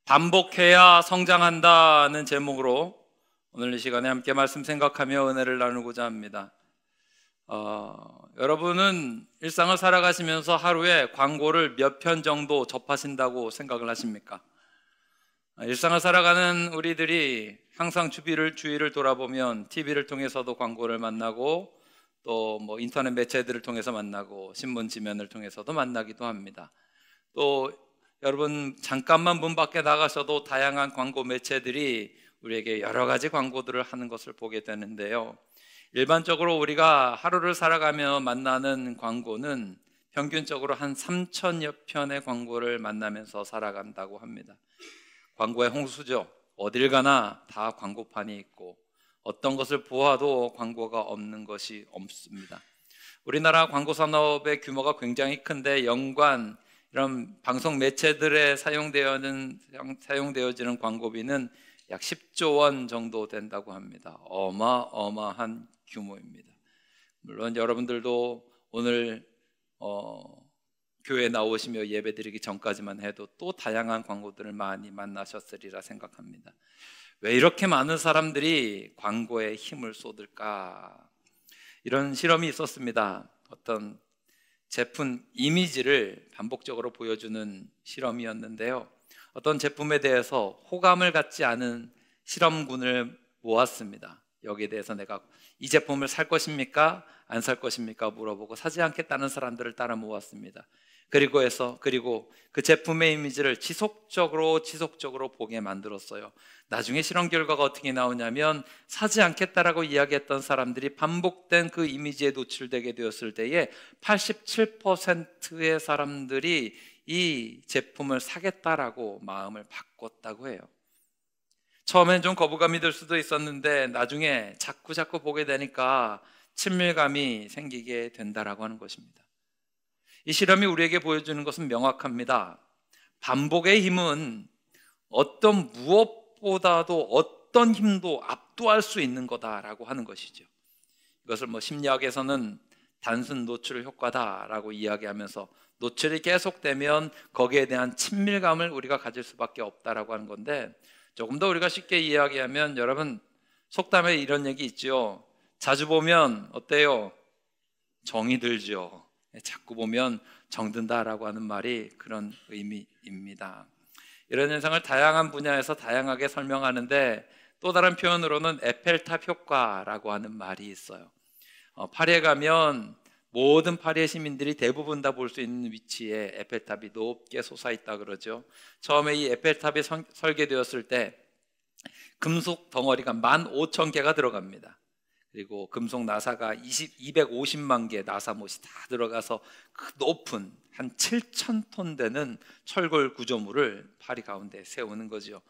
반복해야 성장한다는 제목으로 오늘 이 시간에 함께 말씀 생각하며 은혜를 나누고자 합니다. 여러분은 일상을 살아가시면서 하루에 광고를 몇 편 정도 접하신다고 생각을 하십니까? 일상을 살아가는 우리들이 항상 주위를 돌아보면 TV를 통해서도 광고를 만나고 또 인터넷 매체들을 통해서 만나고 신문 지면을 통해서도 만나기도 합니다. 또 여러분 잠깐만 문 밖에 나가셔도 다양한 광고 매체들이 우리에게 여러 가지 광고들을 하는 것을 보게 되는데요. 일반적으로 우리가 하루를 살아가며 만나는 광고는 평균적으로 한 3,000여 편의 광고를 만나면서 살아간다고 합니다. 광고의 홍수죠. 어딜 가나 다 광고판이 있고 어떤 것을 보아도 광고가 없는 것이 없습니다. 우리나라 광고 산업의 규모가 굉장히 큰데 연간 이런 방송 매체들에 사용되어지는 광고비는 약 10조 원 정도 된다고 합니다. 어마어마한 규모입니다. 물론 여러분들도 오늘 교회에 나오시며 예배드리기 전까지만 해도 또 다양한 광고들을 많이 만나셨으리라 생각합니다. 왜 이렇게 많은 사람들이 광고에 힘을 쏟을까? 이런 실험이 있었습니다. 어떤 제품 이미지를 반복적으로 보여주는 실험이었는데요. 어떤 제품에 대해서 호감을 갖지 않은 실험군을 모았습니다. 여기에 대해서 내가 이 제품을 살 것입니까? 안 살 것입니까? 물어보고 사지 않겠다는 사람들을 따라 모았습니다. 그리고 그 제품의 이미지를 지속적으로 보게 만들었어요. 나중에 실험 결과가 어떻게 나오냐면 사지 않겠다라고 이야기했던 사람들이 반복된 그 이미지에 노출되게 되었을 때에 87%의 사람들이 이 제품을 사겠다라고 마음을 바꿨다고 해요. 처음엔 좀 거부감이 들 수도 있었는데 나중에 자꾸 보게 되니까 친밀감이 생기게 된다라고 하는 것입니다. 이 실험이 우리에게 보여주는 것은 명확합니다. 반복의 힘은 어떤 무엇보다도 어떤 힘도 압도할 수 있는 거다라고 하는 것이죠. 이것을 심리학에서는 단순 노출 효과다라고 이야기하면서 노출이 계속되면 거기에 대한 친밀감을 우리가 가질 수밖에 없다라고 하는 건데, 조금 더 우리가 쉽게 이야기하면 여러분 속담에 이런 얘기 있죠. 자주 보면 어때요? 정이 들죠. 자꾸 보면 정든다라고 하는 말이 그런 의미입니다. 이런 현상을 다양한 분야에서 다양하게 설명하는데 또 다른 표현으로는 에펠탑 효과라고 하는 말이 있어요. 파리에 가면 모든 파리의 시민들이 대부분 다 볼 수 있는 위치에 에펠탑이 높게 솟아있다 그러죠. 처음에 이 에펠탑이 설계되었을 때 금속 덩어리가 15,000개가 들어갑니다. 그리고 금속 나사가 250만 개 나사못이 다 들어가서 그 높은 한 7,000톤 되는 철골 구조물을 파리 가운데 세우는 거죠.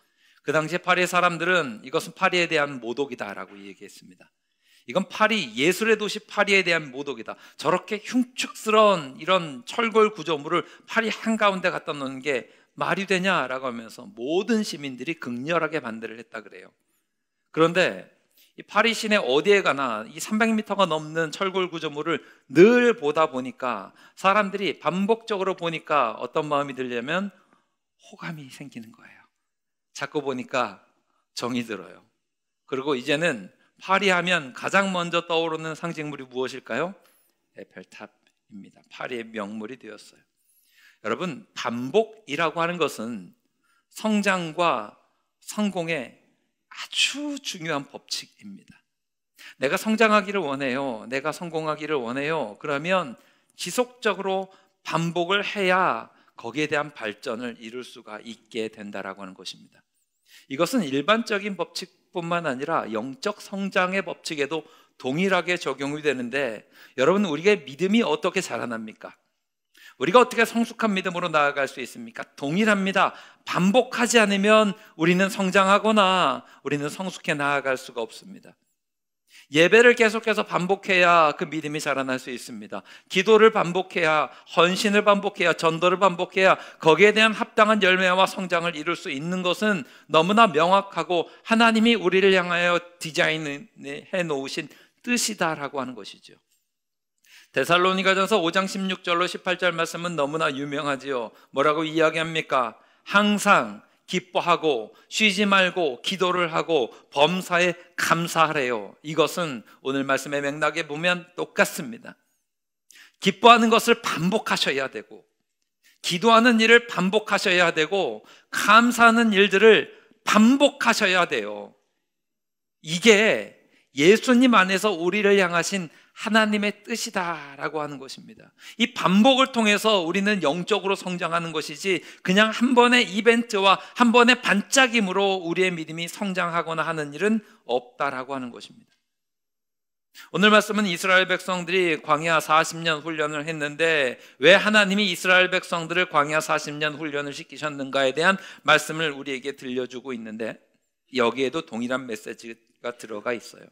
그 당시에 파리의 사람들은 이것은 파리에 대한 모독이다라고 얘기했습니다. 이건 예술의 도시 파리에 대한 모독이다. 저렇게 흉측스러운 이런 철골 구조물을 파리 한가운데 갖다 놓는 게 말이 되냐라고 하면서 모든 시민들이 극렬하게 반대를 했다 그래요. 그런데 이 파리 시내 어디에 가나 이 300m가 넘는 철골 구조물을 늘 보다 보니까 사람들이 반복적으로 보니까 어떤 마음이 들냐면 호감이 생기는 거예요. 자꾸 보니까 정이 들어요. 그리고 이제는 파리하면 가장 먼저 떠오르는 상징물이 무엇일까요? 에펠탑입니다. 파리의 명물이 되었어요. 여러분, 반복이라고 하는 것은 성장과 성공의 아주 중요한 법칙입니다. 내가 성장하기를 원해요. 내가 성공하기를 원해요. 그러면 지속적으로 반복을 해야 거기에 대한 발전을 이룰 수가 있게 된다라고 하는 것입니다. 이것은 일반적인 법칙뿐만 아니라 영적 성장의 법칙에도 동일하게 적용이 되는데, 여러분 우리의 믿음이 어떻게 자라납니까? 우리가 어떻게 성숙한 믿음으로 나아갈 수 있습니까? 동일합니다. 반복하지 않으면 우리는 성장하거나 우리는 성숙해 나아갈 수가 없습니다. 예배를 계속해서 반복해야 그 믿음이 자라날 수 있습니다. 기도를 반복해야, 헌신을 반복해야, 전도를 반복해야 거기에 대한 합당한 열매와 성장을 이룰 수 있는 것은 너무나 명확하고 하나님이 우리를 향하여 디자인해 놓으신 뜻이다라고 하는 것이죠. 데살로니가전서 5장 16절로 18절 말씀은 너무나 유명하지요. 뭐라고 이야기합니까? 항상 기뻐하고 쉬지 말고 기도를 하고 범사에 감사하래요. 이것은 오늘 말씀의 맥락에 보면 똑같습니다. 기뻐하는 것을 반복하셔야 되고, 기도하는 일을 반복하셔야 되고, 감사하는 일들을 반복하셔야 돼요. 이게 예수님 안에서 우리를 향하신 하나님의 뜻이다라고 하는 것입니다. 이 반복을 통해서 우리는 영적으로 성장하는 것이지, 그냥 한 번의 이벤트와 한 번의 반짝임으로 우리의 믿음이 성장하거나 하는 일은 없다라고 하는 것입니다. 오늘 말씀은 이스라엘 백성들이 광야 40년 훈련을 했는데, 왜 하나님이 이스라엘 백성들을 광야 40년 훈련을 시키셨는가에 대한 말씀을 우리에게 들려주고 있는데, 여기에도 동일한 메시지가 들어가 있어요.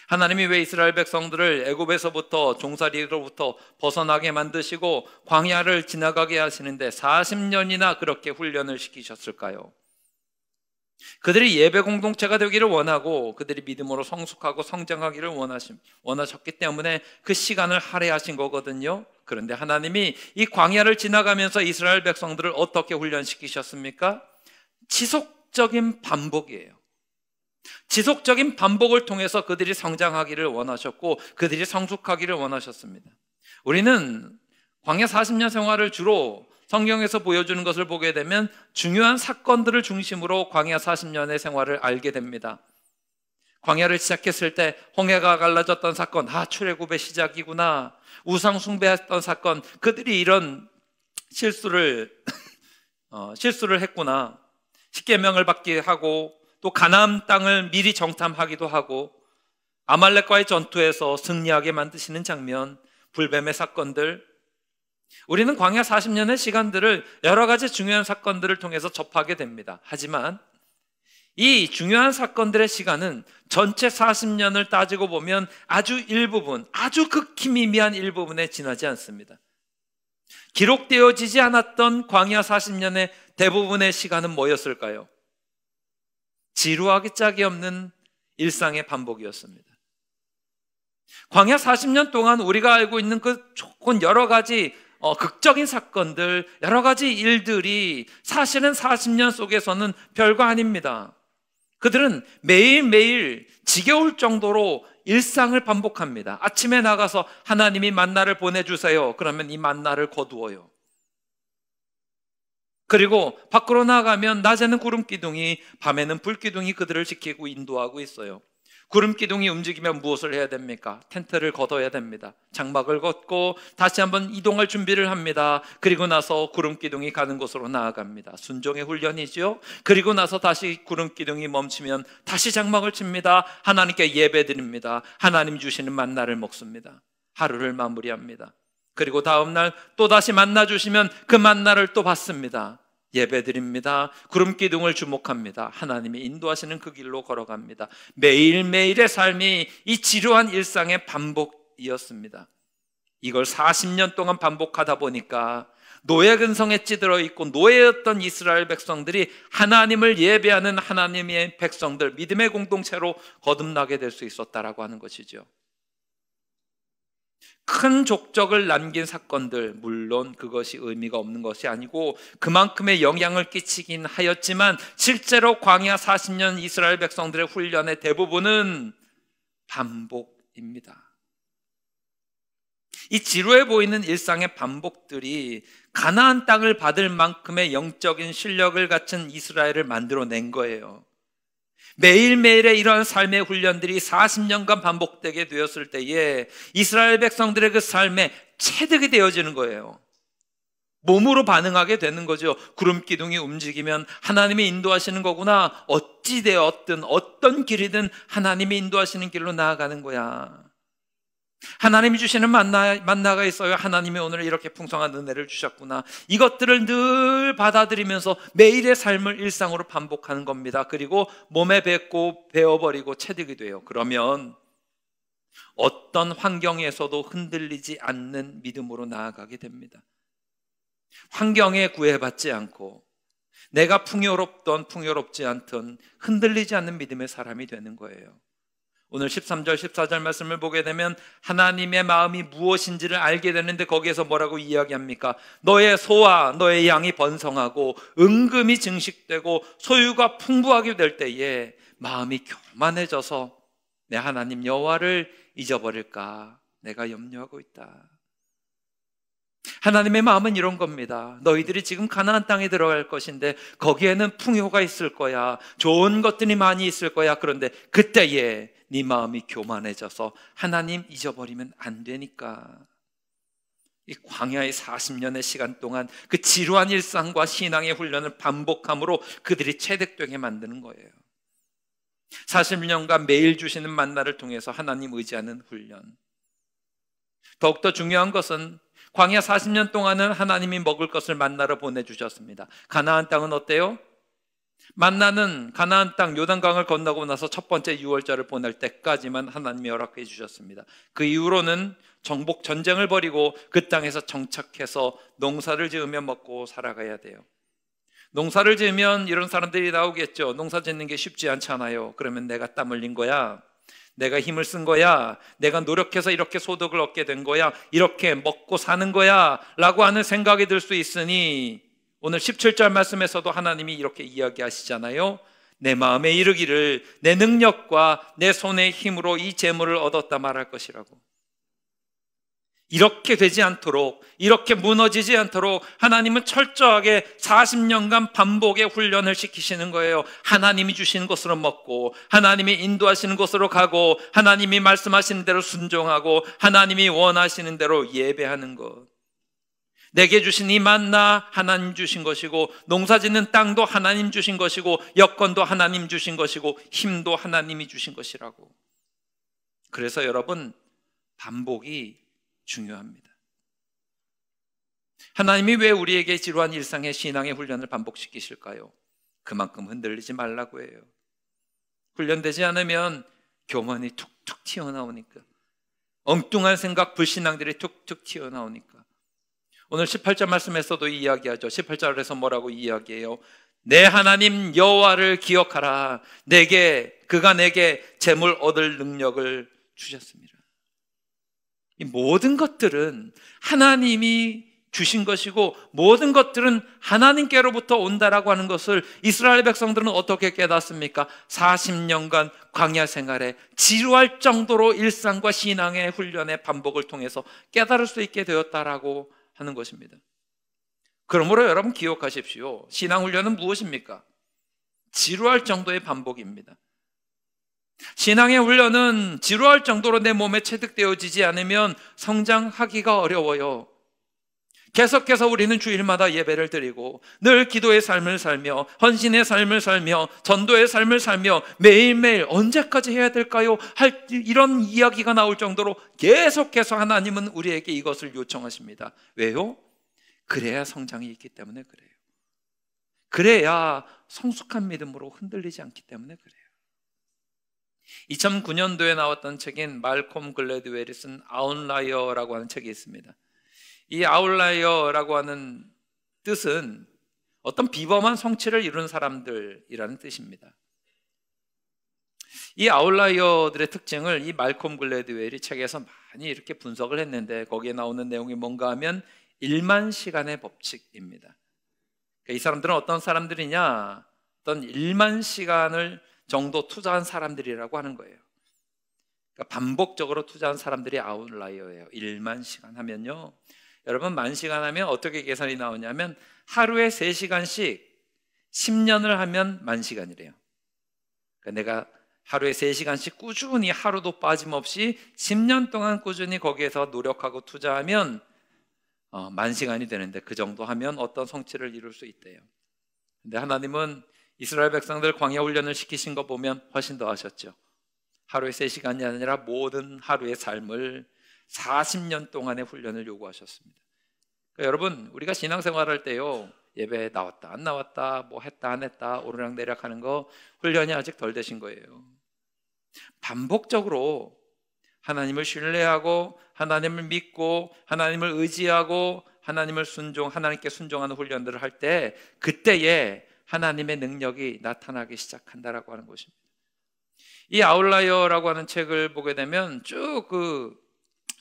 하나님이 왜 이스라엘 백성들을 애굽에서부터 종살이로부터 벗어나게 만드시고 광야를 지나가게 하시는데 40년이나 그렇게 훈련을 시키셨을까요? 그들이 예배 공동체가 되기를 원하고, 그들이 믿음으로 성숙하고 성장하기를 원하셨기 때문에 그 시간을 할애하신 거거든요. 그런데 하나님이 이 광야를 지나가면서 이스라엘 백성들을 어떻게 훈련시키셨습니까? 지속적인 반복이에요. 지속적인 반복을 통해서 그들이 성장하기를 원하셨고, 그들이 성숙하기를 원하셨습니다. 우리는 광야 40년 생활을 주로 성경에서 보여주는 것을 보게 되면 중요한 사건들을 중심으로 광야 40년의 생활을 알게 됩니다. 광야를 시작했을 때 홍해가 갈라졌던 사건, 출애굽의 시작이구나. 우상 숭배했던 사건, 그들이 이런 실수를 했구나. 십계명을 받게 하고, 또 가나안 땅을 미리 정탐하기도 하고, 아말렉과의 전투에서 승리하게 만드시는 장면, 불뱀의 사건들, 우리는 광야 40년의 시간들을 여러 가지 중요한 사건들을 통해서 접하게 됩니다. 하지만 이 중요한 사건들의 시간은 전체 40년을 따지고 보면 아주 일부분, 아주 극히 미미한 일부분에 지나지 않습니다. 기록되어지지 않았던 광야 40년의 대부분의 시간은 뭐였을까요? 지루하기 짝이 없는 일상의 반복이었습니다. 광야 40년 동안 우리가 알고 있는 그 좋은 여러 가지 극적인 사건들, 여러 가지 일들이 사실은 40년 속에서는 별거 아닙니다. 그들은 매일매일 지겨울 정도로 일상을 반복합니다. 아침에 나가서 하나님이 만나를 보내주세요. 그러면 이 만나를 거두어요. 그리고 밖으로 나가면 낮에는 구름 기둥이, 밤에는 불 기둥이 그들을 지키고 인도하고 있어요. 구름 기둥이 움직이면 무엇을 해야 됩니까? 텐트를 걷어야 됩니다. 장막을 걷고 다시 한번 이동할 준비를 합니다. 그리고 나서 구름 기둥이 가는 곳으로 나아갑니다. 순종의 훈련이죠. 그리고 나서 다시 구름 기둥이 멈추면 다시 장막을 칩니다. 하나님께 예배드립니다. 하나님 주시는 만나를 먹습니다. 하루를 마무리합니다. 그리고 다음날 또 다시 만나 주시면 그 만나를 또 받습니다. 예배드립니다. 구름 기둥을 주목합니다. 하나님이 인도하시는 그 길로 걸어갑니다. 매일매일의 삶이 이 지루한 일상의 반복이었습니다. 이걸 40년 동안 반복하다 보니까 노예 근성에 찌들어 있고 노예였던 이스라엘 백성들이 하나님을 예배하는 하나님의 백성들, 믿음의 공동체로 거듭나게 될 수 있었다라고 하는 것이죠. 큰 족적을 남긴 사건들, 물론 그것이 의미가 없는 것이 아니고 그만큼의 영향을 끼치긴 하였지만, 실제로 광야 40년 이스라엘 백성들의 훈련의 대부분은 반복입니다. 이 지루해 보이는 일상의 반복들이 가나안 땅을 받을 만큼의 영적인 실력을 갖춘 이스라엘을 만들어낸 거예요. 매일매일의 이러한 삶의 훈련들이 40년간 반복되게 되었을 때에 이스라엘 백성들의 그 삶에 체득이 되어지는 거예요. 몸으로 반응하게 되는 거죠. 구름 기둥이 움직이면 하나님이 인도하시는 거구나. 어찌 되었든 어떤 길이든 하나님이 인도하시는 길로 나아가는 거야. 하나님이 주시는 만나가 있어요. 하나님이 오늘 이렇게 풍성한 은혜를 주셨구나. 이것들을 늘 받아들이면서 매일의 삶을 일상으로 반복하는 겁니다. 그리고 몸에 뱉고 배워버리고 체득이 돼요. 그러면 어떤 환경에서도 흔들리지 않는 믿음으로 나아가게 됩니다. 환경에 구애받지 않고 내가 풍요롭던 풍요롭지 않던 흔들리지 않는 믿음의 사람이 되는 거예요. 오늘 13절, 14절 말씀을 보게 되면 하나님의 마음이 무엇인지를 알게 되는데 거기에서 뭐라고 이야기합니까? 너의 소와 너의 양이 번성하고 은금이 증식되고 소유가 풍부하게 될 때에 마음이 교만해져서 내 하나님 여호와를 잊어버릴까 내가 염려하고 있다. 하나님의 마음은 이런 겁니다. 너희들이 지금 가나안 땅에 들어갈 것인데 거기에는 풍요가 있을 거야. 좋은 것들이 많이 있을 거야. 그런데 그때에 네 마음이 교만해져서 하나님 잊어버리면 안 되니까. 이 광야의 40년의 시간 동안 그 지루한 일상과 신앙의 훈련을 반복함으로 그들이 체득되게 만드는 거예요. 40년간 매일 주시는 만나를 통해서 하나님 의지하는 훈련. 더욱더 중요한 것은 광야 40년 동안은 하나님이 먹을 것을 만나로 보내주셨습니다. 가나안 땅은 어때요? 만나는 가나안 땅 요단강을 건너고 나서 첫 번째 유월절을 보낼 때까지만 하나님이 허락해 주셨습니다. 그 이후로는 정복 전쟁을 벌이고 그 땅에서 정착해서 농사를 지으며 먹고 살아가야 돼요. 농사를 지으면 이런 사람들이 나오겠죠. 농사 짓는 게 쉽지 않잖아요. 그러면 내가 땀 흘린 거야, 내가 힘을 쓴 거야, 내가 노력해서 이렇게 소득을 얻게 된 거야, 이렇게 먹고 사는 거야 라고 하는 생각이 들 수 있으니 오늘 17절 말씀에서도 하나님이 이렇게 이야기하시잖아요. 내 마음에 이르기를 내 능력과 내 손의 힘으로 이 재물을 얻었다 말할 것이라고. 이렇게 되지 않도록, 이렇게 무너지지 않도록 하나님은 철저하게 40년간 반복의 훈련을 시키시는 거예요. 하나님이 주시는 것으로 먹고, 하나님이 인도하시는 곳으로 가고, 하나님이 말씀하시는 대로 순종하고, 하나님이 원하시는 대로 예배하는 것. 내게 주신 이 만나 하나님 주신 것이고, 농사 짓는 땅도 하나님 주신 것이고, 여건도 하나님 주신 것이고, 힘도 하나님이 주신 것이라고. 그래서 여러분, 반복이 중요합니다. 하나님이 왜 우리에게 지루한 일상의 신앙의 훈련을 반복시키실까요? 그만큼 흔들리지 말라고 해요. 훈련되지 않으면 교만이 툭툭 튀어나오니까, 엉뚱한 생각, 불신앙들이 툭툭 튀어나오니까. 오늘 18절 말씀에서도 이야기하죠. 18절에서 뭐라고 이야기해요? 내 하나님 여호와를 기억하라. 그가 내게 재물 얻을 능력을 주셨습니다. 이 모든 것들은 하나님이 주신 것이고 모든 것들은 하나님께로부터 온다라고 하는 것을 이스라엘 백성들은 어떻게 깨닫습니까? 40년간 광야 생활에 지루할 정도로 일상과 신앙의 훈련의 반복을 통해서 깨달을 수 있게 되었다라고 하는 것입니다. 그러므로 여러분 기억하십시오. 신앙훈련은 무엇입니까? 지루할 정도의 반복입니다. 신앙의 훈련은 지루할 정도로 내 몸에 체득되어지지 않으면 성장하기가 어려워요. 계속해서 우리는 주일마다 예배를 드리고 늘 기도의 삶을 살며 헌신의 삶을 살며 전도의 삶을 살며 매일매일 언제까지 해야 될까요? 이런 이야기가 나올 정도로 계속해서 하나님은 우리에게 이것을 요청하십니다. 왜요? 그래야 성장이 있기 때문에 그래요. 그래야 성숙한 믿음으로 흔들리지 않기 때문에 그래요. 2009년도에 나왔던 책인 말콤 글래드웰이 쓴 아웃라이어라고 하는 책이 있습니다. 이 아웃라이어라고 하는 뜻은 어떤 비범한 성취를 이룬 사람들이라는 뜻입니다. 이 아웃라이어들의 특징을 이 말콤 글래드웰이 책에서 많이 이렇게 분석을 했는데 거기에 나오는 내용이 뭔가 하면 1만 시간의 법칙입니다. 그러니까 이 사람들은 어떤 사람들이냐? 어떤 1만 시간을 정도 투자한 사람들이라고 하는 거예요. 그러니까 반복적으로 투자한 사람들이 아웃라이어예요. 1만 시간 하면요, 여러분 10,000시간 하면 어떻게 계산이 나오냐면 하루에 3시간씩 10년을 하면 10,000시간이래요. 그러니까 내가 하루에 3시간씩 꾸준히 하루도 빠짐없이 10년 동안 꾸준히 거기에서 노력하고 투자하면 10,000시간이 되는데 그 정도 하면 어떤 성취를 이룰 수 있대요. 근데 하나님은 이스라엘 백성들 광야 훈련을 시키신 거 보면 훨씬 더 하셨죠. 하루에 3시간이 아니라 모든 하루의 삶을 40년 동안의 훈련을 요구하셨습니다. 그러니까 여러분, 우리가 신앙생활할 때요, 예배 나왔다 안 나왔다, 뭐 했다 안 했다, 오르락내리락 하는 거 훈련이 아직 덜 되신 거예요. 반복적으로 하나님을 신뢰하고 하나님을 믿고 하나님을 의지하고 하나님께 순종하는 훈련들을 할 때 그때에 하나님의 능력이 나타나기 시작한다라고 하는 것입니다. 이 아웃라이어라고 하는 책을 보게 되면 쭉 그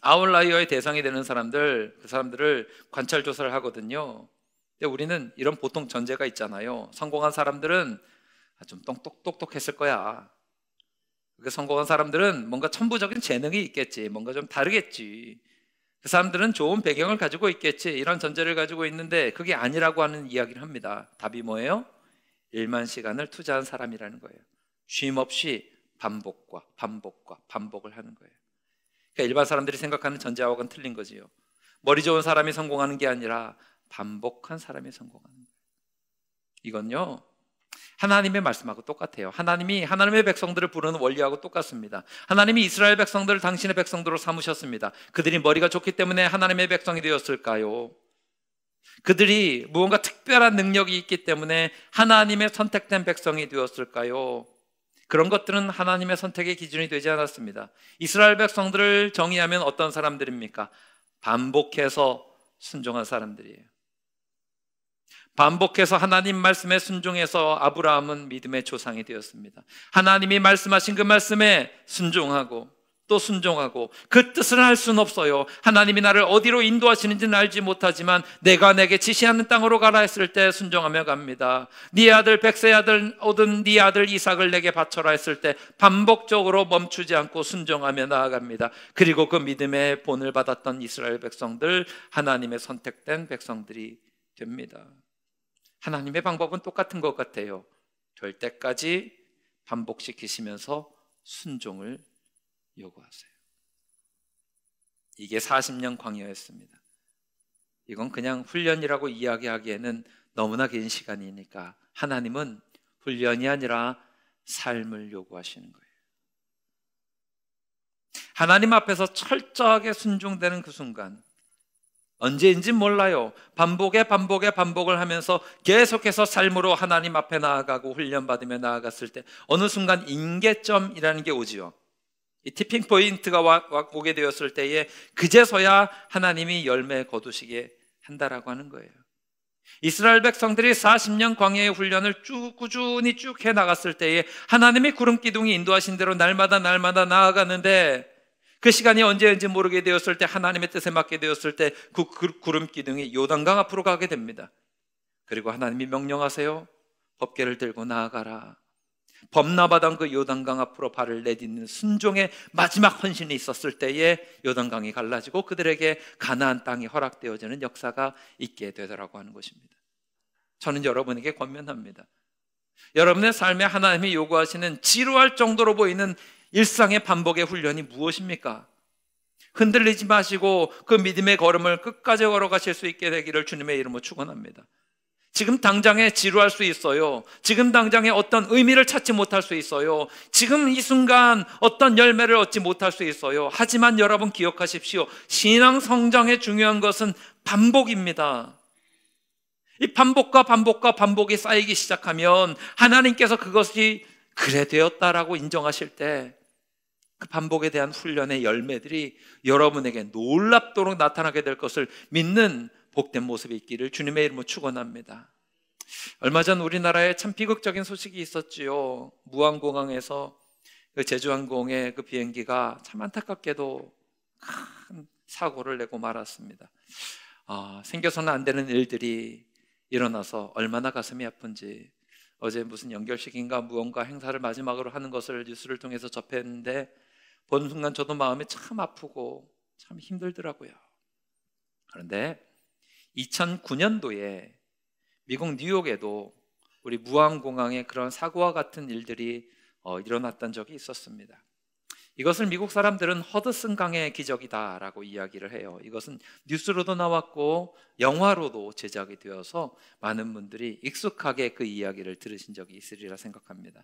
아웃라이어의 대상이 되는 사람들, 그 사람들을 관찰 조사를 하거든요. 근데 우리는 이런 보통 전제가 있잖아요. 성공한 사람들은 좀 똑똑했을 거야. 그 성공한 사람들은 뭔가 천부적인 재능이 있겠지, 뭔가 좀 다르겠지, 그 사람들은 좋은 배경을 가지고 있겠지, 이런 전제를 가지고 있는데 그게 아니라고 하는 이야기를 합니다. 답이 뭐예요? 1만 시간을 투자한 사람이라는 거예요. 쉼 없이 반복을 하는 거예요. 그러니까 일반 사람들이 생각하는 전제하고는 틀린 거지요. 머리 좋은 사람이 성공하는 게 아니라 반복한 사람이 성공하는 거예요. 이건요, 하나님의 말씀하고 똑같아요. 하나님이 하나님의 백성들을 부르는 원리하고 똑같습니다. 하나님이 이스라엘 백성들을 당신의 백성들로 삼으셨습니다. 그들이 머리가 좋기 때문에 하나님의 백성이 되었을까요? 그들이 무언가 특별한 능력이 있기 때문에 하나님의 선택된 백성이 되었을까요? 그런 것들은 하나님의 선택의 기준이 되지 않았습니다. 이스라엘 백성들을 정의하면 어떤 사람들입니까? 반복해서 순종한 사람들이에요. 반복해서 하나님 말씀에 순종해서 아브라함은 믿음의 조상이 되었습니다. 하나님이 말씀하신 그 말씀에 순종하고 또 순종하고, 그 뜻을 알 수는 없어요. 하나님이 나를 어디로 인도하시는지는 알지 못하지만 내가 내게 지시하는 땅으로 가라 했을 때 순종하며 갑니다. 네 아들 백세 아들 얻은 네 아들 이삭을 내게 바쳐라 했을 때 반복적으로 멈추지 않고 순종하며 나아갑니다. 그리고 그 믿음의 본을 받았던 이스라엘 백성들, 하나님의 선택된 백성들이 됩니다. 하나님의 방법은 똑같은 것 같아요. 될 때까지 반복시키시면서 순종을 요구하세요. 이게 40년 광야였습니다. 이건 그냥 훈련이라고 이야기하기에는 너무나 긴 시간이니까 하나님은 훈련이 아니라 삶을 요구하시는 거예요. 하나님 앞에서 철저하게 순종되는 그 순간, 언제인지 몰라요. 반복을 하면서 계속해서 삶으로 하나님 앞에 나아가고 훈련받으며 나아갔을 때 어느 순간 임계점이라는 게 오지요. 이 티핑 포인트가 오게 되었을 때에 그제서야 하나님이 열매 거두시게 한다라고 하는 거예요. 이스라엘 백성들이 40년 광야의 훈련을 꾸준히 쭉 해나갔을 때에 하나님의 구름 기둥이 인도하신 대로 날마다 나아가는데, 그 시간이 언제인지 모르게 되었을 때, 하나님의 뜻에 맞게 되었을 때 그 구름 기둥이 요단강 앞으로 가게 됩니다. 그리고 하나님이 명령하세요. 법궤를 들고 나아가라. 범나바당 그 요단강 앞으로 발을 내딛는 순종의 마지막 헌신이 있었을 때에 요단강이 갈라지고 그들에게 가나안 땅이 허락되어지는 역사가 있게 되더라고 하는 것입니다. 저는 여러분에게 권면합니다. 여러분의 삶에 하나님이 요구하시는 지루할 정도로 보이는 일상의 반복의 훈련이 무엇입니까? 흔들리지 마시고 그 믿음의 걸음을 끝까지 걸어가실 수 있게 되기를 주님의 이름으로 축원합니다. 지금 당장에 지루할 수 있어요. 지금 당장에 어떤 의미를 찾지 못할 수 있어요. 지금 이 순간 어떤 열매를 얻지 못할 수 있어요. 하지만 여러분 기억하십시오. 신앙 성장의 중요한 것은 반복입니다. 이 반복이 쌓이기 시작하면 하나님께서 그것이 그래 되었다라고 인정하실 때 그 반복에 대한 훈련의 열매들이 여러분에게 놀랍도록 나타나게 될 것을 믿는 복된 모습이 있기를 주님의 이름으로 축원합니다. 얼마 전 우리나라에 참 비극적인 소식이 있었지요. 무안공항에서 그 제주항공의 그 비행기가 참 안타깝게도 큰 사고를 내고 말았습니다. 생겨서는 안 되는 일들이 일어나서 얼마나 가슴이 아픈지, 어제 무슨 연결식인가 무언가 행사를 마지막으로 하는 것을 뉴스를 통해서 접했는데 보는 순간 저도 마음이 참 아프고 참 힘들더라고요. 그런데 2009년도에 미국 뉴욕에도 우리 무안공항에 그런 사고와 같은 일들이 일어났던 적이 있었습니다. 이것을 미국 사람들은 허드슨 강의 기적이다라고 이야기를 해요. 이것은 뉴스로도 나왔고 영화로도 제작이 되어서 많은 분들이 익숙하게 그 이야기를 들으신 적이 있으리라 생각합니다.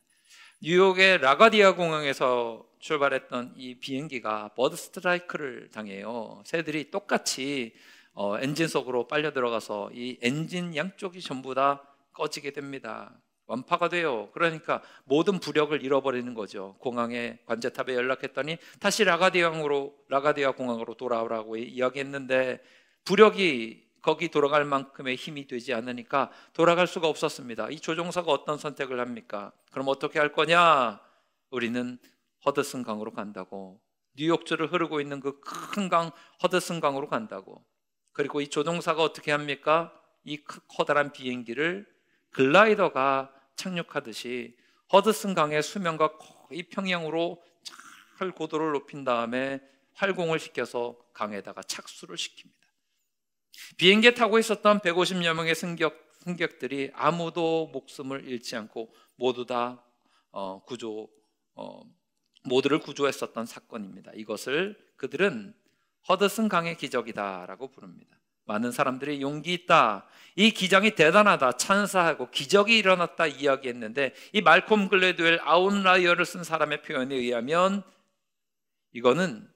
뉴욕의 라가디아 공항에서 출발했던 이 비행기가 버드 스트라이크를 당해요. 새들이 똑같이 엔진 속으로 빨려 들어가서 이 엔진 양쪽이 전부 다 꺼지게 됩니다. 완파가 돼요. 그러니까 모든 부력을 잃어버리는 거죠. 공항의 관제탑에 연락했더니 다시 라가디아 공항으로 돌아오라고 이야기했는데 부력이 거기 돌아갈 만큼의 힘이 되지 않으니까 돌아갈 수가 없었습니다. 이 조종사가 어떤 선택을 합니까? 그럼 어떻게 할 거냐? 우리는 허드슨 강으로 간다고, 뉴욕주를 흐르고 있는 그 큰 강 허드슨 강으로 간다고. 그리고 이 조종사가 어떻게 합니까? 이 커다란 비행기를 글라이더가 착륙하듯이 허드슨 강의 수면과 거의 평양으로 잘 고도를 높인 다음에 활공을 시켜서 강에다가 착수를 시킵니다. 비행기에 타고 있었던 150여 명의 승객들이 아무도 목숨을 잃지 않고 모두 다 모두를 구조했었던 사건입니다. 이것을 그들은 허드슨 강의 기적이다라고 부릅니다. 많은 사람들이 용기 있다, 이 기적이 대단하다, 찬사하고 기적이 일어났다 이야기했는데, 이 말콤 글래드웰 아웃라이어를 쓴 사람의 표현에 의하면 이거는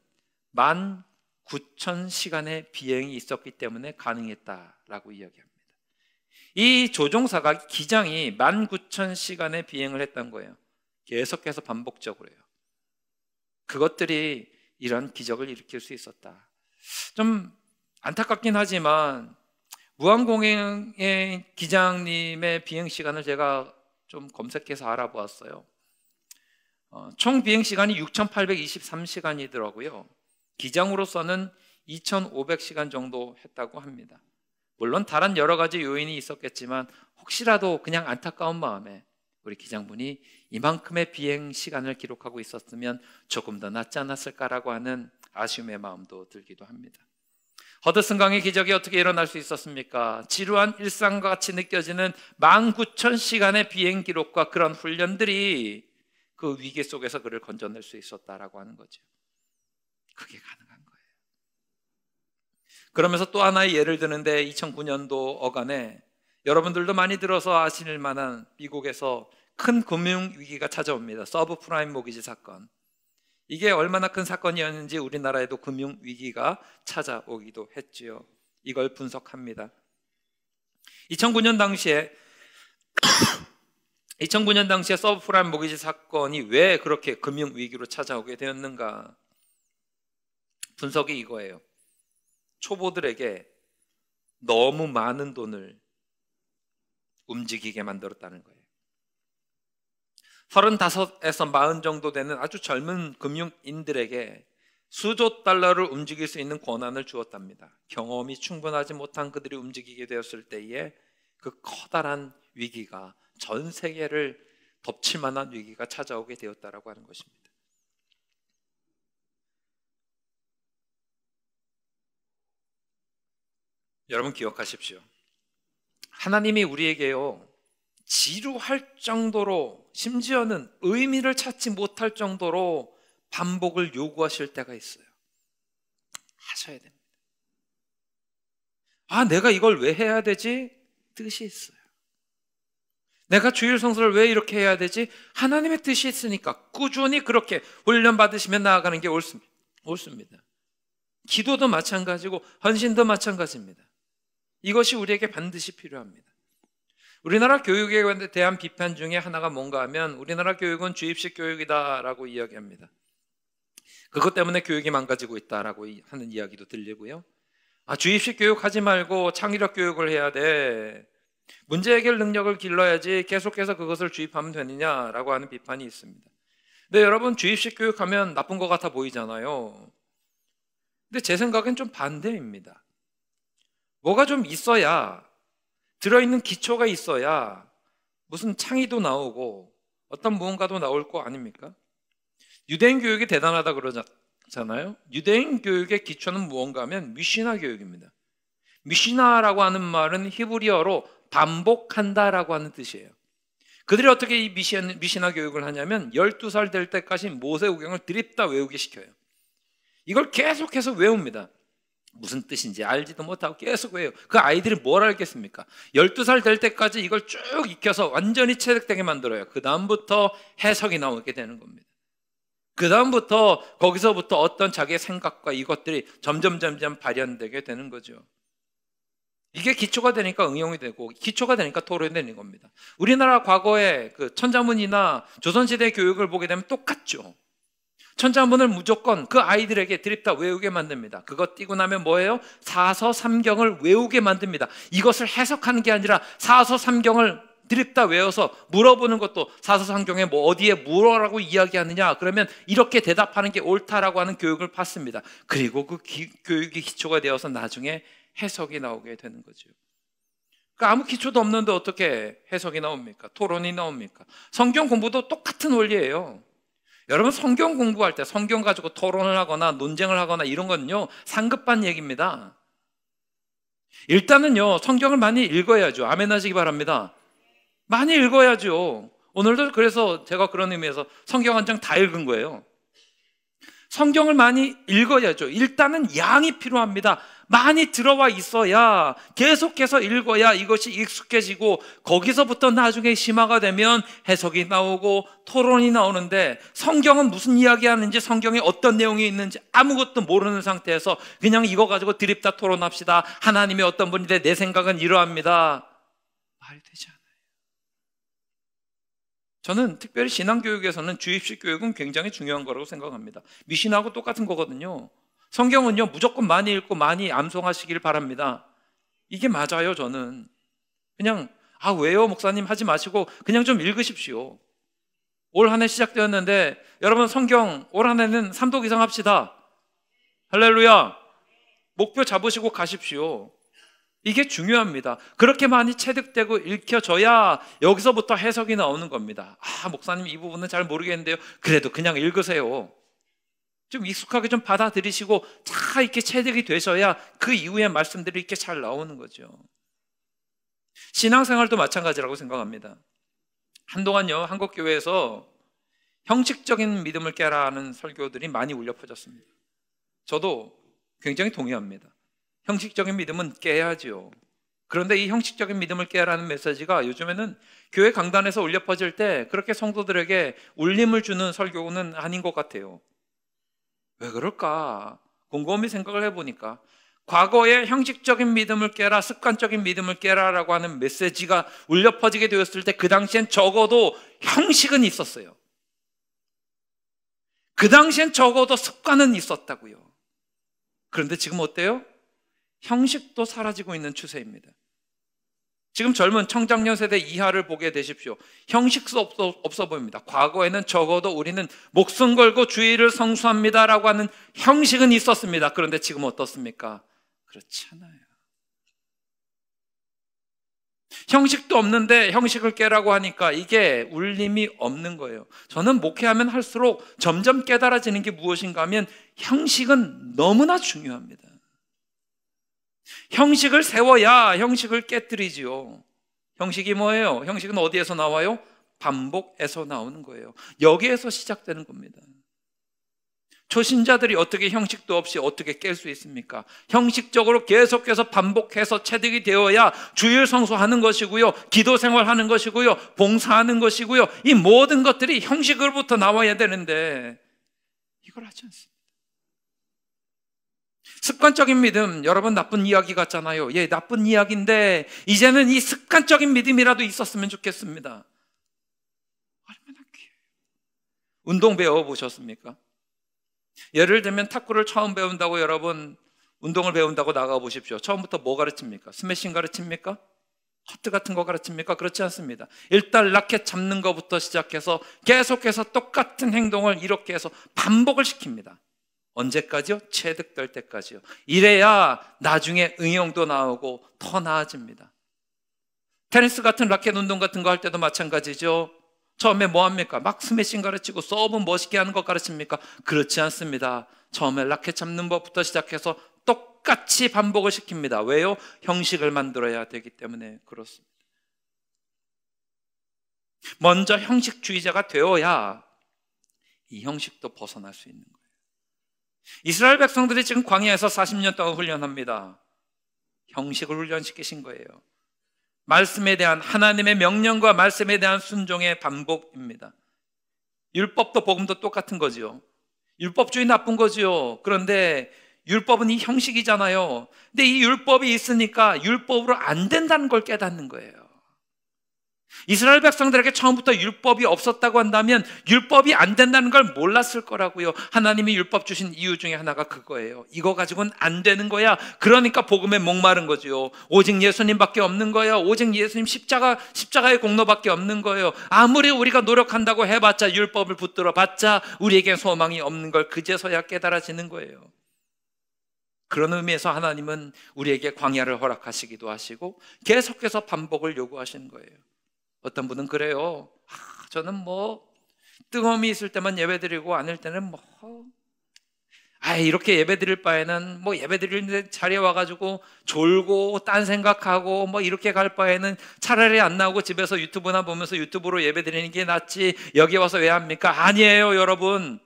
19,000시간의 비행이 있었기 때문에 가능했다라고 이야기합니다. 이 조종사가, 기장이 19,000시간의 비행을 했던 거예요. 계속해서 반복적으로요. 그것들이 이런 기적을 일으킬 수 있었다. 좀 안타깝긴 하지만 무항공의 기장님의 비행 시간을 제가 좀 검색해서 알아보았어요. 총 비행 시간이 6,823시간이더라고요. 기장으로서는 2,500시간 정도 했다고 합니다. 물론 다른 여러 가지 요인이 있었겠지만 혹시라도 그냥 안타까운 마음에 우리 기장분이 이만큼의 비행 시간을 기록하고 있었으면 조금 더 낫지 않았을까라고 하는 아쉬움의 마음도 들기도 합니다. 허드슨 강의 기적이 어떻게 일어날 수 있었습니까? 지루한 일상과 같이 느껴지는 19,000시간의 비행 기록과 그런 훈련들이 그 위기 속에서 그를 건져낼 수 있었다라고 하는 거죠. 그게 가능한 거예요. 그러면서 또 하나의 예를 드는데, 2009년도 어간에 여러분들도 많이 들어서 아실 만한 미국에서 큰 금융위기가 찾아옵니다. 서브프라임 모기지 사건. 이게 얼마나 큰 사건이었는지 우리나라에도 금융위기가 찾아오기도 했지요. 이걸 분석합니다. 2009년 당시에 서브프라임 모기지 사건이 왜 그렇게 금융위기로 찾아오게 되었는가? 분석이 이거예요. 초보들에게 너무 많은 돈을 움직이게 만들었다는 거예요. 35에서 40 정도 되는 아주 젊은 금융인들에게 수조 달러를 움직일 수 있는 권한을 주었답니다. 경험이 충분하지 못한 그들이 움직이게 되었을 때에 그 커다란 위기가, 전 세계를 덮칠 만한 위기가 찾아오게 되었다라고 하는 것입니다. 여러분 기억하십시오. 하나님이 우리에게요, 지루할 정도로, 심지어는 의미를 찾지 못할 정도로 반복을 요구하실 때가 있어요. 하셔야 됩니다. 내가 이걸 왜 해야 되지? 뜻이 있어요. 내가 주일 성수를 왜 이렇게 해야 되지? 하나님의 뜻이 있으니까 꾸준히 그렇게 훈련 받으시면 나아가는 게 옳습니다. 기도도 마찬가지고 헌신도 마찬가지입니다. 이것이 우리에게 반드시 필요합니다. 우리나라 교육에 대한 비판 중에 하나가 뭔가 하면, 우리나라 교육은 주입식 교육이다라고 이야기합니다. 그것 때문에 교육이 망가지고 있다라고 하는 이야기도 들리고요. 주입식 교육하지 말고 창의력 교육을 해야 돼, 문제 해결 능력을 길러야지 계속해서 그것을 주입하면 되느냐라고 하는 비판이 있습니다. 근데 여러분, 주입식 교육하면 나쁜 것 같아 보이잖아요. 근데 제 생각엔 좀 반대입니다. 뭐가 좀 있어야, 들어있는 기초가 있어야 무슨 창의도 나오고 어떤 무언가도 나올 거 아닙니까? 유대인 교육이 대단하다 그러잖아요. 유대인 교육의 기초는 무언가 하면 미시나 교육입니다. 미시나라고 하는 말은 히브리어로 반복한다라고 하는 뜻이에요. 그들이 어떻게 이 미시나 교육을 하냐면 12살 될 때까지 모세오경을 드립다 외우게 시켜요. 이걸 계속해서 외웁니다. 무슨 뜻인지 알지도 못하고 계속 외워요. 그 아이들이 뭘 알겠습니까? 12살 될 때까지 이걸 쭉 익혀서 완전히 체득되게 만들어요. 그 다음부터 해석이 나오게 되는 겁니다. 그 다음부터 거기서부터 어떤 자기의 생각과 이것들이 점점 발현되게 되는 거죠. 이게 기초가 되니까 응용이 되고, 기초가 되니까 토론이 되는 겁니다. 우리나라 과거의 그 천자문이나 조선시대 교육을 보게 되면 똑같죠. 천자문을 무조건 그 아이들에게 드립다 외우게 만듭니다. 그거 띄고 나면 뭐예요? 사서삼경을 외우게 만듭니다. 이것을 해석하는 게 아니라 사서삼경을 드립다 외워서 물어보는 것도 사서상경에 뭐 어디에 뭐라고 이야기하느냐 그러면 이렇게 대답하는 게 옳다라고 하는 교육을 받습니다. 그리고 그 교육이 기초가 되어서 나중에 해석이 나오게 되는 거죠. 그러니까 아무 기초도 없는데 어떻게 해석이 나옵니까? 토론이 나옵니까? 성경 공부도 똑같은 원리예요. 여러분 성경 공부할 때 성경 가지고 토론을 하거나 논쟁을 하거나 이런 건요 상급반 얘기입니다. 일단은요 성경을 많이 읽어야죠. 아멘 하시기 바랍니다. 많이 읽어야죠. 오늘도 그래서 제가 그런 의미에서 성경 한 장 다 읽은 거예요. 성경을 많이 읽어야죠. 일단은 양이 필요합니다. 많이 들어와 있어야 계속해서 읽어야 이것이 익숙해지고 거기서부터 나중에 심화가 되면 해석이 나오고 토론이 나오는데 성경은 무슨 이야기하는지 성경에 어떤 내용이 있는지 아무것도 모르는 상태에서 그냥 이거 가지고 드립다 토론합시다. 하나님이 어떤 분인데 내 생각은 이러합니다. 말이 되지 않아요. 저는 특별히 신앙교육에서는 주입식 교육은 굉장히 중요한 거라고 생각합니다. 미신하고 똑같은 거거든요. 성경은요 무조건 많이 읽고 많이 암송하시길 바랍니다. 이게 맞아요. 저는 그냥 왜요 목사님 하지 마시고 그냥 좀 읽으십시오. 올 한 해 시작되었는데 여러분 성경 올 한 해는 3독 이상 합시다. 할렐루야. 목표 잡으시고 가십시오. 이게 중요합니다. 그렇게 많이 체득되고 읽혀져야 여기서부터 해석이 나오는 겁니다. 목사님 이 부분은 잘 모르겠는데요. 그래도 그냥 읽으세요. 좀 익숙하게 좀 받아들이시고 다 이렇게 체득이 되셔야 그 이후의 말씀들이 이렇게 잘 나오는 거죠. 신앙생활도 마찬가지라고 생각합니다. 한동안요 한국교회에서 형식적인 믿음을 깨라는 설교들이 많이 울려 퍼졌습니다. 저도 굉장히 동의합니다. 형식적인 믿음은 깨야죠. 그런데 이 형식적인 믿음을 깨라는 메시지가 요즘에는 교회 강단에서 울려 퍼질 때 그렇게 성도들에게 울림을 주는 설교는 아닌 것 같아요. 왜 그럴까? 곰곰이 생각을 해보니까 과거에 형식적인 믿음을 깨라, 습관적인 믿음을 깨라라고 하는 메시지가 울려 퍼지게 되었을 때 그 당시엔 적어도 형식은 있었어요. 그 당시엔 적어도 습관은 있었다고요. 그런데 지금 어때요? 형식도 사라지고 있는 추세입니다. 지금 젊은 청장년 세대 이하를 보게 되십시오. 형식도 없어 보입니다. 과거에는 적어도 우리는 목숨 걸고 주의를 성수합니다라고 하는 형식은 있었습니다. 그런데 지금 어떻습니까? 그렇지 않아요. 형식도 없는데 형식을 깨라고 하니까 이게 울림이 없는 거예요. 저는 목회하면 할수록 점점 깨달아지는 게 무엇인가 하면 형식은 너무나 중요합니다. 형식을 세워야 형식을 깨뜨리지요. 형식이 뭐예요? 형식은 어디에서 나와요? 반복에서 나오는 거예요. 여기에서 시작되는 겁니다. 초신자들이 어떻게 형식도 없이 어떻게 깰 수 있습니까? 형식적으로 계속해서 반복해서 체득이 되어야 주일 성수하는 것이고요, 기도 생활하는 것이고요, 봉사하는 것이고요, 이 모든 것들이 형식으로부터 나와야 되는데 이걸 하지 않습니다. 습관적인 믿음, 여러분 나쁜 이야기 같잖아요. 예, 나쁜 이야기인데 이제는 이 습관적인 믿음이라도 있었으면 좋겠습니다. 얼마나 귀해요. 운동 배워보셨습니까? 예를 들면 탁구를 처음 배운다고 여러분 운동을 배운다고 나가 보십시오. 처음부터 뭐 가르칩니까? 스매싱 가르칩니까? 커트 같은 거 가르칩니까? 그렇지 않습니다. 일단 라켓 잡는 것부터 시작해서 계속해서 똑같은 행동을 이렇게 해서 반복을 시킵니다. 언제까지요? 체득될 때까지요. 이래야 나중에 응용도 나오고 더 나아집니다. 테니스 같은 라켓 운동 같은 거 할 때도 마찬가지죠. 처음에 뭐 합니까? 막 스매싱 가르치고 서브 멋있게 하는 거 가르칩니까? 그렇지 않습니다. 처음에 라켓 잡는 법부터 시작해서 똑같이 반복을 시킵니다. 왜요? 형식을 만들어야 되기 때문에 그렇습니다. 먼저 형식주의자가 되어야 이 형식도 벗어날 수 있는 거예요. 이스라엘 백성들이 지금 광야에서 40년 동안 훈련합니다. 형식을 훈련시키신 거예요. 말씀에 대한 하나님의 명령과 말씀에 대한 순종의 반복입니다. 율법도 복음도 똑같은 거죠. 율법주의 나쁜 거죠. 그런데 율법은 이 형식이잖아요. 근데 이 율법이 있으니까 율법으로 안 된다는 걸 깨닫는 거예요. 이스라엘 백성들에게 처음부터 율법이 없었다고 한다면 율법이 안 된다는 걸 몰랐을 거라고요. 하나님이 율법 주신 이유 중에 하나가 그거예요. 이거 가지고는 안 되는 거야. 그러니까 복음에 목마른 거죠. 오직 예수님밖에 없는 거예요. 오직 예수님 십자가의 공로밖에 없는 거예요. 아무리 우리가 노력한다고 해봤자, 율법을 붙들어 봤자 우리에게 소망이 없는 걸 그제서야 깨달아지는 거예요. 그런 의미에서 하나님은 우리에게 광야를 허락하시기도 하시고 계속해서 반복을 요구하시는 거예요. 어떤 분은 그래요. 저는 뜨거움이 있을 때만 예배드리고 아닐 때는 이렇게 예배드릴 바에는 예배드리는 자리에 와가지고 졸고 딴 생각하고 이렇게 갈 바에는 차라리 안 나오고 집에서 유튜브나 보면서 유튜브로 예배드리는 게 낫지 여기 와서 왜 합니까? 아니에요, 여러분.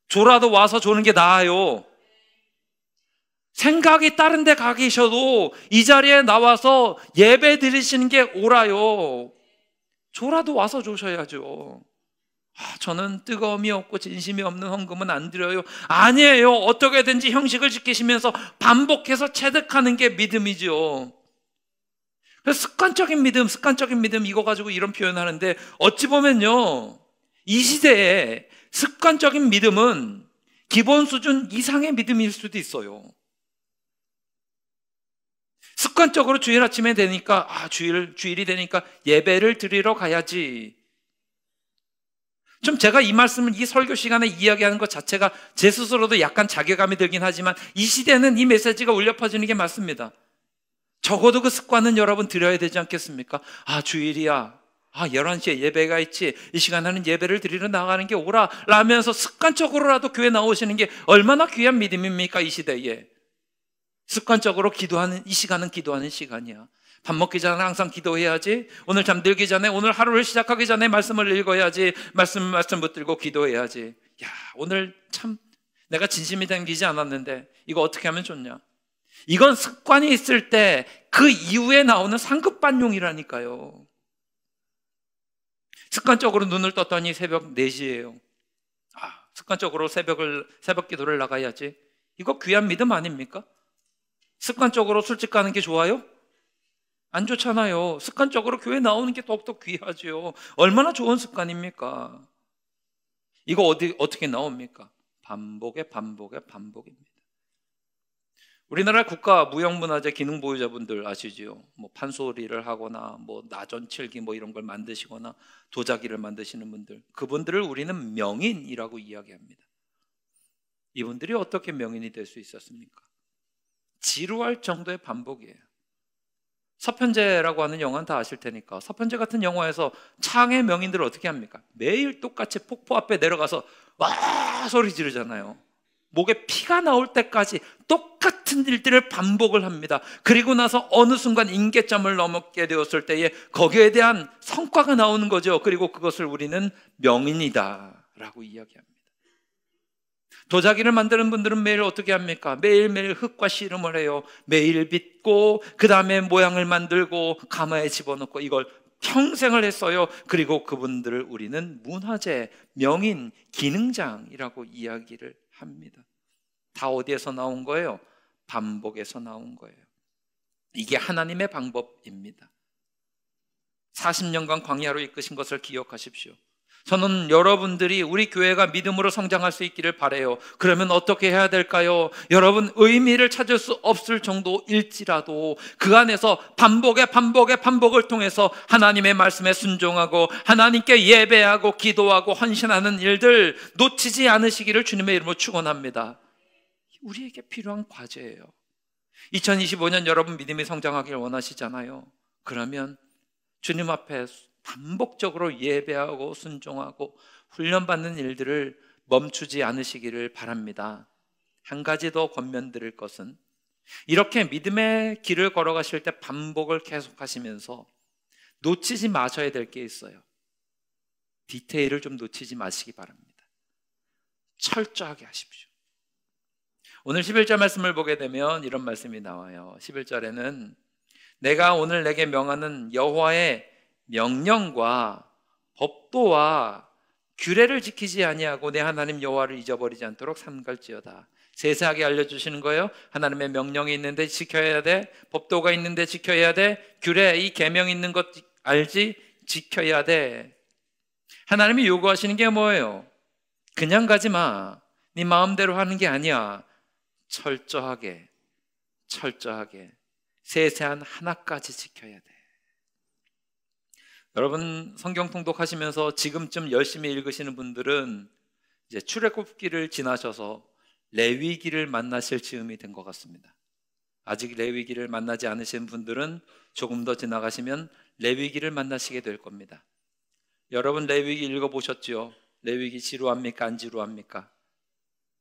졸아도 와서 조는 게 나아요. 생각이 다른 데 가 계셔도 이 자리에 나와서 예배 드리시는 게 옳아요. 졸아도 와서 조셔야죠. 저는 뜨거움이 없고 진심이 없는 헌금은 안 드려요. 아니에요. 어떻게든지 형식을 지키시면서 반복해서 체득하는 게 믿음이죠. 그래서 습관적인 믿음 이거 가지고 이런 표현하는데 어찌 보면요, 이 시대에 습관적인 믿음은 기본 수준 이상의 믿음일 수도 있어요. 습관적으로 주일 아침에 되니까 주일이 되니까 예배를 드리러 가야지. 좀 제가 이 말씀을 이 설교 시간에 이야기하는 것 자체가 제 스스로도 약간 자괴감이 들긴 하지만 이 시대는 이 메시지가 울려 퍼지는 게 맞습니다. 적어도 그 습관은 여러분 드려야 되지 않겠습니까? 주일이야. 11시에 예배가 있지. 이 시간에는 예배를 드리러 나가는 게 옳아. 라면서 습관적으로라도 교회 나오시는 게 얼마나 귀한 믿음입니까? 이 시대에. 습관적으로 기도하는 이 시간은 기도하는 시간이야. 밥 먹기 전에 항상 기도해야지. 오늘 잠들기 전에, 오늘 하루를 시작하기 전에 말씀을 읽어야지. 말씀 붙들고 기도해야지. 오늘 참 내가 진심이 담기지 않았는데 이거 어떻게 하면 좋냐. 이건 습관이 있을 때 그 이후에 나오는 상급반용이라니까요. 습관적으로 눈을 떴더니 새벽 4시예요. 습관적으로 새벽 기도를 나가야지. 이거 귀한 믿음 아닙니까? 습관적으로 술집 가는 게 좋아요? 안 좋잖아요. 습관적으로 교회 나오는 게 더욱더 귀하죠. 얼마나 좋은 습관입니까? 이거 어떻게 나옵니까? 반복입니다. 우리나라 국가 무형문화재 기능보유자분들 아시죠? 판소리를 하거나 나전칠기 이런 걸 만드시거나 도자기를 만드시는 분들, 그분들을 우리는 명인이라고 이야기합니다. 이분들이 어떻게 명인이 될 수 있었습니까? 지루할 정도의 반복이에요. 서편제라고 하는 영화는 다 아실 테니까 서편제 같은 영화에서 창의 명인들을 어떻게 합니까? 매일 똑같이 폭포 앞에 내려가서 와 소리 지르잖아요. 목에 피가 나올 때까지 똑같은 일들을 반복을 합니다. 그리고 나서 어느 순간 임계점을 넘게 되었을 때에 거기에 대한 성과가 나오는 거죠. 그리고 그것을 우리는 명인이다 라고 이야기합니다. 도자기를 만드는 분들은 매일 어떻게 합니까? 매일매일 흙과 씨름을 해요. 매일 빚고 그 다음에 모양을 만들고 가마에 집어넣고 이걸 평생을 했어요. 그리고 그분들을 우리는 문화재, 명인, 기능장이라고 이야기를 합니다. 다 어디에서 나온 거예요? 반복에서 나온 거예요. 이게 하나님의 방법입니다. 40년간 광야로 이끄신 것을 기억하십시오. 저는 여러분들이 우리 교회가 믿음으로 성장할 수 있기를 바라요. 그러면 어떻게 해야 될까요? 여러분, 의미를 찾을 수 없을 정도일지라도 그 안에서 반복을 통해서 하나님의 말씀에 순종하고 하나님께 예배하고 기도하고 헌신하는 일들 놓치지 않으시기를 주님의 이름으로 축원합니다. 우리에게 필요한 과제예요. 2025년 여러분 믿음이 성장하기를 원하시잖아요. 그러면 주님 앞에 반복적으로 예배하고 순종하고 훈련받는 일들을 멈추지 않으시기를 바랍니다. 한 가지 더 권면드릴 것은 이렇게 믿음의 길을 걸어가실 때 반복을 계속하시면서 놓치지 마셔야 될 게 있어요. 디테일을 좀 놓치지 마시기 바랍니다. 철저하게 하십시오. 오늘 11절 말씀을 보게 되면 이런 말씀이 나와요. 11절에는 내가 오늘 내게 명하는 여호와의 명령과 법도와 규례를 지키지 아니하고 내 하나님 여호와를 잊어버리지 않도록 삼갈지어다. 세세하게 알려주시는 거예요. 하나님의 명령이 있는데 지켜야 돼. 법도가 있는데 지켜야 돼. 규례, 이 계명 있는 것 알지? 지켜야 돼. 하나님이 요구하시는 게 뭐예요? 그냥 가지 마. 네 마음대로 하는 게 아니야. 철저하게 세세한 하나까지 지켜야 돼. 여러분 성경 통독하시면서 지금쯤 열심히 읽으시는 분들은 이제 출애굽기를 지나셔서 레위기를 만나실 즈음이 된 것 같습니다. 아직 레위기를 만나지 않으신 분들은 조금 더 지나가시면 레위기를 만나시게 될 겁니다. 여러분 레위기 읽어보셨죠? 레위기 지루합니까? 안 지루합니까?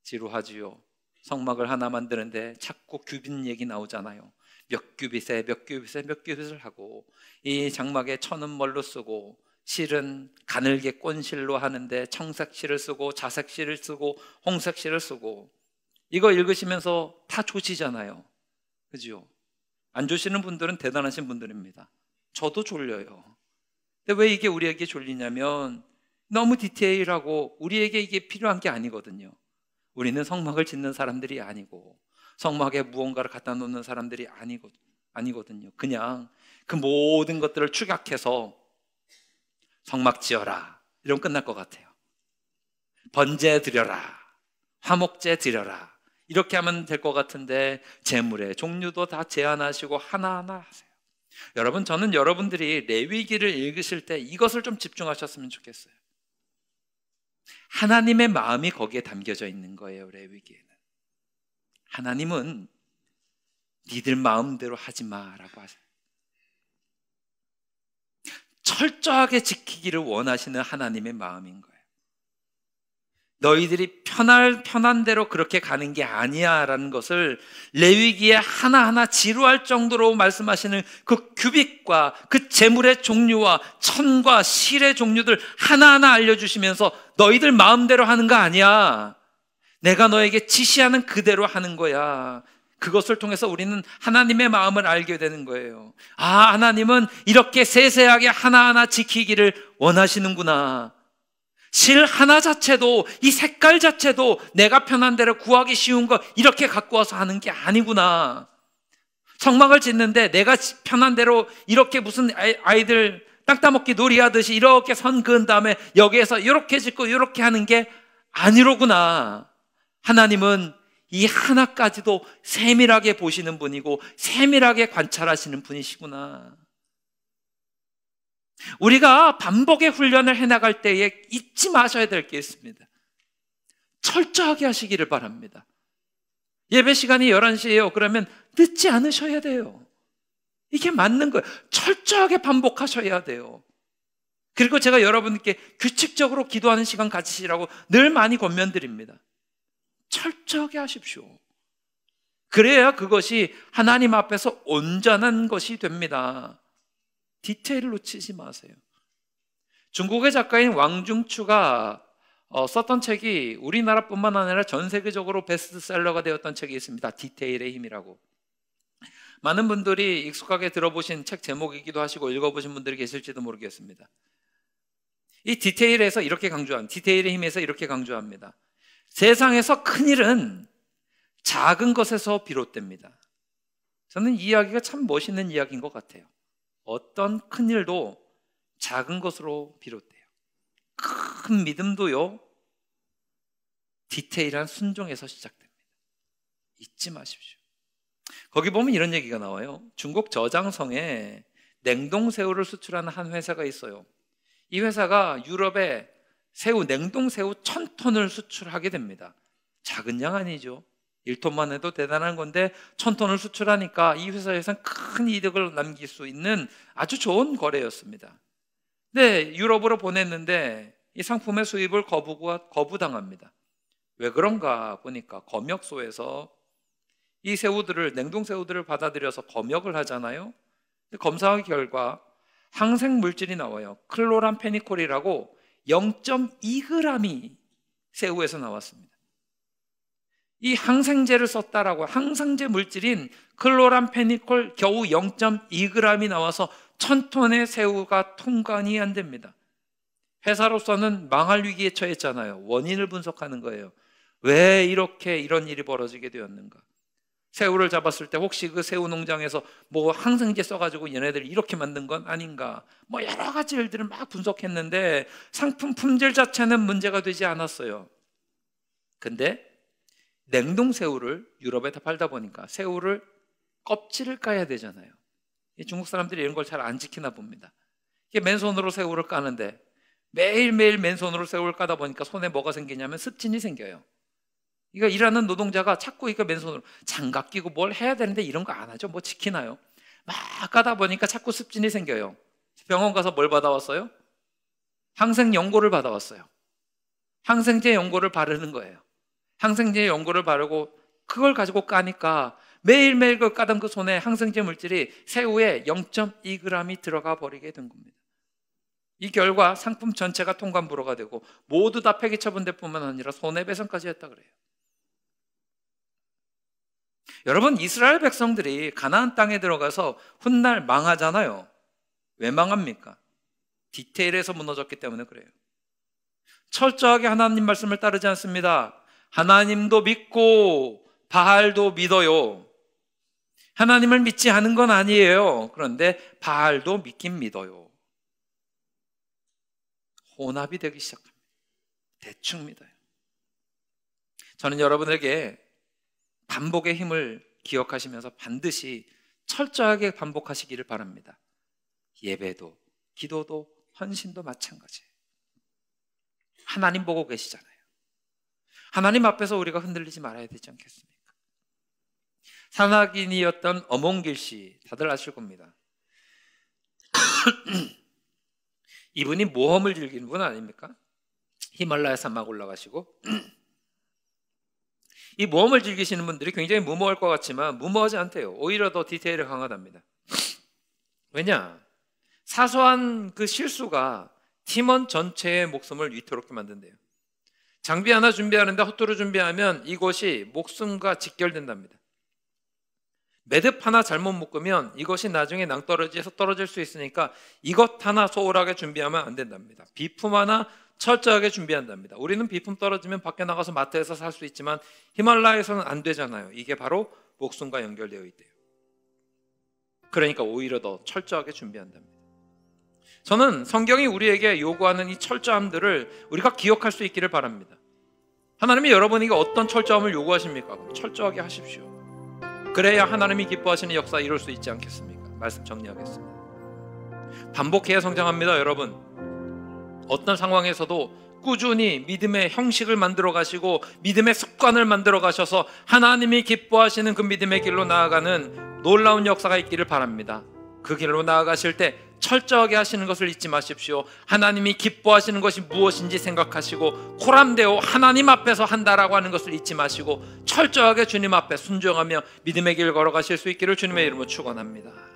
지루하지요. 성막을 하나 만드는데 자꾸 규빗 얘기 나오잖아요. 몇 규빗을 하고, 이 장막에 천은 뭘로 쓰고, 실은 가늘게 꼰실로 하는데 청색실을 쓰고 자색실을 쓰고 홍색실을 쓰고. 이거 읽으시면서 다 조지잖아요. 그죠? 안 조시는 분들은 대단하신 분들입니다. 저도 졸려요. 근데 왜 이게 우리에게 졸리냐면 너무 디테일하고 우리에게 이게 필요한 게 아니거든요. 우리는 성막을 짓는 사람들이 아니고 성막에 무언가를 갖다 놓는 사람들이 아니거든요. 그냥 그 모든 것들을 축약해서 성막 지어라 이러면 끝날 것 같아요. 번제 드려라, 화목제 드려라, 이렇게 하면 될 것 같은데 제물의 종류도 다 제한하시고 하나하나 하세요. 여러분, 저는 여러분들이 레위기를 읽으실 때 이것을 좀 집중하셨으면 좋겠어요. 하나님의 마음이 거기에 담겨져 있는 거예요. 레위기에는 하나님은 니들 마음대로 하지 마라고 하세요. 철저하게 지키기를 원하시는 하나님의 마음인 거예요. 너희들이 편한 대로 그렇게 가는 게 아니야 라는 것을 레위기에 하나하나 지루할 정도로 말씀하시는 그 규빗과 그 제물의 종류와 천과 실의 종류들 하나하나 알려주시면서 너희들 마음대로 하는 거 아니야. 내가 너에게 지시하는 그대로 하는 거야. 그것을 통해서 우리는 하나님의 마음을 알게 되는 거예요. 아, 하나님은 이렇게 세세하게 하나하나 지키기를 원하시는구나. 실 하나 자체도, 이 색깔 자체도 내가 편한 대로 구하기 쉬운 거 이렇게 갖고 와서 하는 게 아니구나. 성막을 짓는데 내가 편한 대로 이렇게 무슨 아이들 땅 따먹기 놀이하듯이 이렇게 선 그은 다음에 여기에서 이렇게 짓고 이렇게 하는 게 아니로구나. 하나님은 이 하나까지도 세밀하게 보시는 분이고 세밀하게 관찰하시는 분이시구나. 우리가 반복의 훈련을 해나갈 때에 잊지 마셔야 될 게 있습니다. 철저하게 하시기를 바랍니다. 예배 시간이 11시예요. 그러면 늦지 않으셔야 돼요. 이게 맞는 거예요. 철저하게 반복하셔야 돼요. 그리고 제가 여러분께 규칙적으로 기도하는 시간 가지시라고 늘 많이 권면드립니다. 철저하게 하십시오. 그래야 그것이 하나님 앞에서 온전한 것이 됩니다. 디테일을 놓치지 마세요. 중국의 작가인 왕중추가 썼던 책이 우리나라뿐만 아니라 전 세계적으로 베스트셀러가 되었던 책이 있습니다. 디테일의 힘이라고. 많은 분들이 익숙하게 들어보신 책 제목이기도 하시고 읽어보신 분들이 계실지도 모르겠습니다. 이 디테일에서 이렇게 디테일의 힘에서 이렇게 강조합니다. 세상에서 큰일은 작은 것에서 비롯됩니다. 저는 이 이야기가 참 멋있는 이야기인 것 같아요. 어떤 큰일도 작은 것으로 비롯돼요. 큰 믿음도요, 디테일한 순종에서 시작됩니다. 잊지 마십시오. 거기 보면 이런 얘기가 나와요. 중국 저장성에 냉동새우를 수출하는 한 회사가 있어요. 이 회사가 유럽에 냉동새우 1000톤을 수출하게 됩니다. 작은 양 아니죠. 1톤만 해도 대단한 건데 1000톤을 수출하니까 이 회사에서는 큰 이득을 남길 수 있는 아주 좋은 거래였습니다. 근데 유럽으로 보냈는데 이 상품의 수입을 거부당합니다. 왜 그런가 보니까 검역소에서 이 냉동새우들을 받아들여서 검역을 하잖아요. 검사 결과 항생 물질이 나와요. 클로람페니콜이라고 0.2g이 새우에서 나왔습니다. 이 항생제를 썼다라고, 항생제 물질인 클로람페니콜 겨우 0.2g이 나와서 1000톤의 새우가 통관이 안 됩니다. 회사로서는 망할 위기에 처했잖아요. 원인을 분석하는 거예요. 왜 이런 일이 벌어지게 되었는가? 새우를 잡았을 때 혹시 그 새우 농장에서 뭐 항생제 써가지고 얘네들이 이렇게 만든 건 아닌가, 뭐 여러 가지 일들을 막 분석했는데 상품 품질 자체는 문제가 되지 않았어요. 근데 냉동 새우를 유럽에다 팔다 보니까 새우를 껍질을 까야 되잖아요. 중국 사람들이 이런 걸 잘 안 지키나 봅니다. 이게 맨손으로 새우를 까는데 매일매일 맨손으로 새우를 까다 보니까 손에 뭐가 생기냐면 습진이 생겨요. 이거 일하는 노동자가 자꾸 이거 맨손으로 장갑 끼고 뭘 해야 되는데 이런 거 안 하죠. 뭐 지키나요? 막 까다 보니까 자꾸 습진이 생겨요. 병원 가서 뭘 받아왔어요? 항생 연고를 받아왔어요. 항생제 연고를 바르는 거예요. 항생제 연고를 바르고 그걸 가지고 까니까 매일매일 그 까던 그 손에 항생제 물질이 새우에 0.2g이 들어가 버리게 된 겁니다. 이 결과 상품 전체가 통관불허가 되고 모두 다 폐기 처분될 뿐만 아니라 손해배상까지 했다 그래요. 여러분, 이스라엘 백성들이 가나안 땅에 들어가서 훗날 망하잖아요. 왜 망합니까? 디테일에서 무너졌기 때문에 그래요. 철저하게 하나님 말씀을 따르지 않습니다. 하나님도 믿고 바알도 믿어요. 하나님을 믿지 않은 건 아니에요. 그런데 바알도 믿긴 믿어요. 혼합이 되기 시작합니다. 대충 믿어요. 저는 여러분에게 반복의 힘을 기억하시면서 반드시 철저하게 반복하시기를 바랍니다. 예배도, 기도도, 헌신도 마찬가지예요. 하나님 보고 계시잖아요. 하나님 앞에서 우리가 흔들리지 말아야 되지 않겠습니까? 산악인이었던 어몽길 씨, 다들 아실 겁니다. 이분이 모험을 즐기는 분 아닙니까? 히말라야 산막 올라가시고 이 모험을 즐기시는 분들이 굉장히 무모할 것 같지만 무모하지 않대요. 오히려 더 디테일이 강하답니다. 왜냐? 사소한 그 실수가 팀원 전체의 목숨을 위태롭게 만든대요. 장비 하나 준비하는데 허투루 준비하면 이것이 목숨과 직결된답니다. 매듭 하나 잘못 묶으면 이것이 나중에 낭떠러지에서 떨어질 수 있으니까 이것 하나 소홀하게 준비하면 안 된답니다. 비품 하나 철저하게 준비한답니다. 우리는 비품 떨어지면 밖에 나가서 마트에서 살 수 있지만 히말라야에서는 안 되잖아요. 이게 바로 목숨과 연결되어 있대요. 그러니까 오히려 더 철저하게 준비한답니다. 저는 성경이 우리에게 요구하는 이 철저함들을 우리가 기억할 수 있기를 바랍니다. 하나님이 여러분에게 어떤 철저함을 요구하십니까? 그럼 철저하게 하십시오. 그래야 하나님이 기뻐하시는 역사 이룰 수 있지 않겠습니까? 말씀 정리하겠습니다. 반복해야 성장합니다. 여러분, 어떤 상황에서도 꾸준히 믿음의 형식을 만들어 가시고 믿음의 습관을 만들어 가셔서 하나님이 기뻐하시는 그 믿음의 길로 나아가는 놀라운 역사가 있기를 바랍니다. 그 길로 나아가실 때 철저하게 하시는 것을 잊지 마십시오. 하나님이 기뻐하시는 것이 무엇인지 생각하시고 코람데오 하나님 앞에서 한다라고 하는 것을 잊지 마시고 철저하게 주님 앞에 순종하며 믿음의 길 걸어가실 수 있기를 주님의 이름으로 축원합니다.